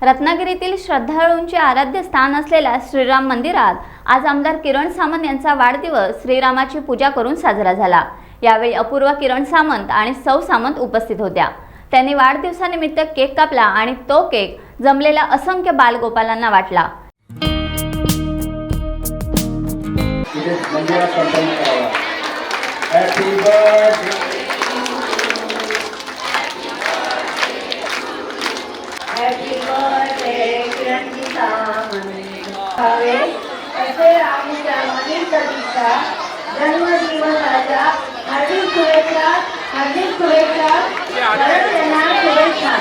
रत्नागिरीतील श्रद्धाळूंचे आराध्य स्थान असलेल्या श्रीराम मंदिरात आज आमदार किरण सामंत यांचा वाढदिवस श्रीरामाची पूजा करून साजरा झाला। यावेळी अपूर्वा किरण सामंत आणि सौ सामंत उपस्थित होत्या। त्यांनी वाढदिवसानिमित्त केक कापला आणि तो केक जमलेल्या असंख्य बालगोपालांना वाटला। Happy birthday, Kiranji Samant. ऐसे रामच्या मनीषाचा जन्मदिवसाच्या हार्दिक शुभेच्छा, हार्दिक शुभेच्छा, त्यांना शुभेच्छा।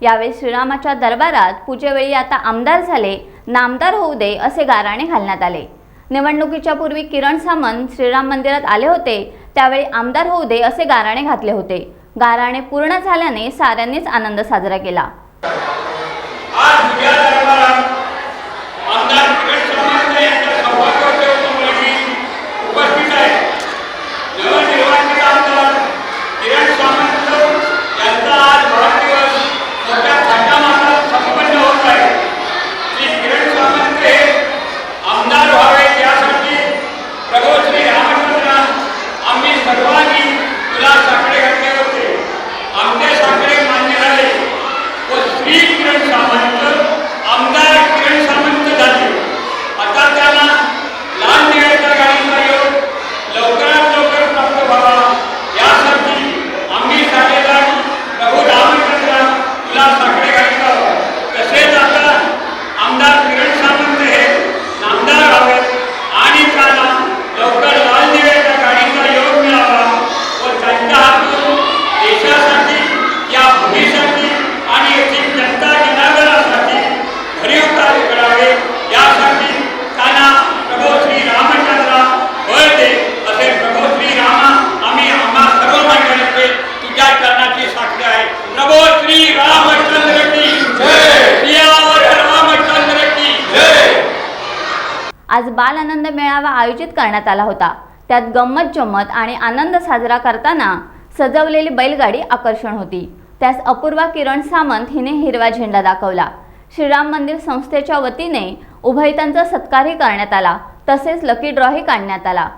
यावेळी श्रीरामाच्या दरबारात पूजेवेळी आता आमदार झाले, नामदार होऊ दे असे गाराणे घालण्यात आले। निवडणुकीच्या पूर्वी किरण सामंत श्रीराम मंदिरात आले होते, त्यावेळी आमदार होऊ दे असे गाराणे घातले होते। गाराणे पूर्ण झाल्याने साऱ्यांनीच आनंद साजरा केला। आज बाल आनंद मेळावा आयोजित करण्यात आला होता। त्यात गंमत जम्मत आणि आनंद साजरा करताना सजवलेली बैलगाडी आकर्षण होती। त्यास अपूर्वा किरण सामंत हिने हिरवा झेंडा दाखवला। श्रीराम मंदिर संस्थेच्या वतीने उभयतांचा सत्कारही करण्यात आला, तसेच लकी ड्रॉही काढण्यात आला।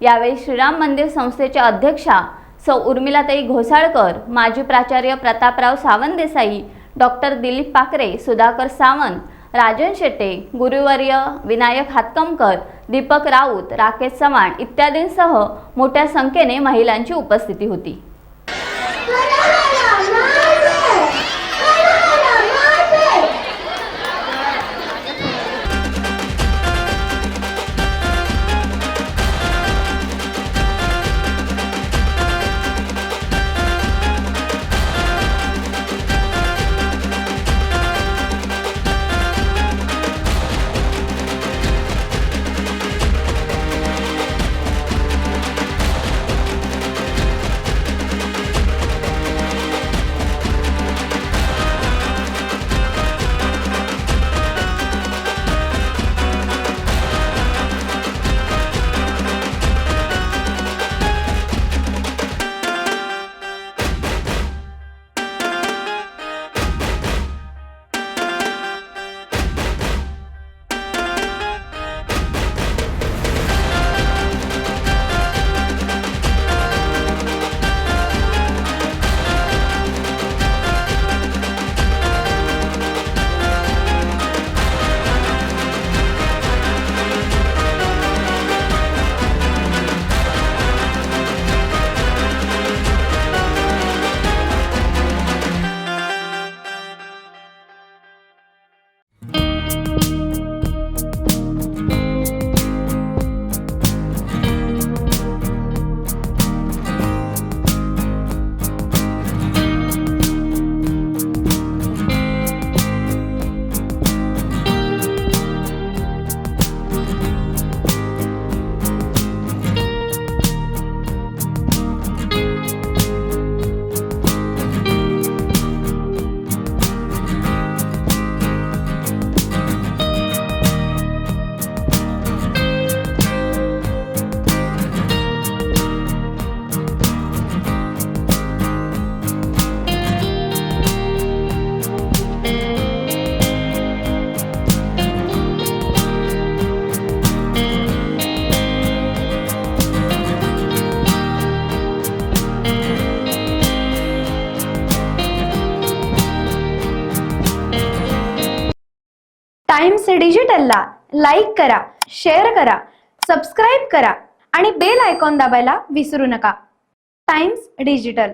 यावेळी श्रीराम मंदिर संस्थेच्या अध्यक्षा सौ उर्मिलाताई घोसाळकर, माजी प्राचार्य प्रतापराव सावंत देसाई, डॉक्टर दिलीप पाकरे, सुधाकर सावंत, राजन शेट्टे, गुरुवर्य विनायक हातकमकर, दीपक राऊत, राकेश चव्हाण इत्यादींसह मोठ्या संख्येने महिलांची उपस्थिती होती. टाइम्स डिजिटलला लाईक करा, शेअर करा, सबस्क्राईब करा आणि बेल आयकॉन दाबायला विसरू नका. Times digital.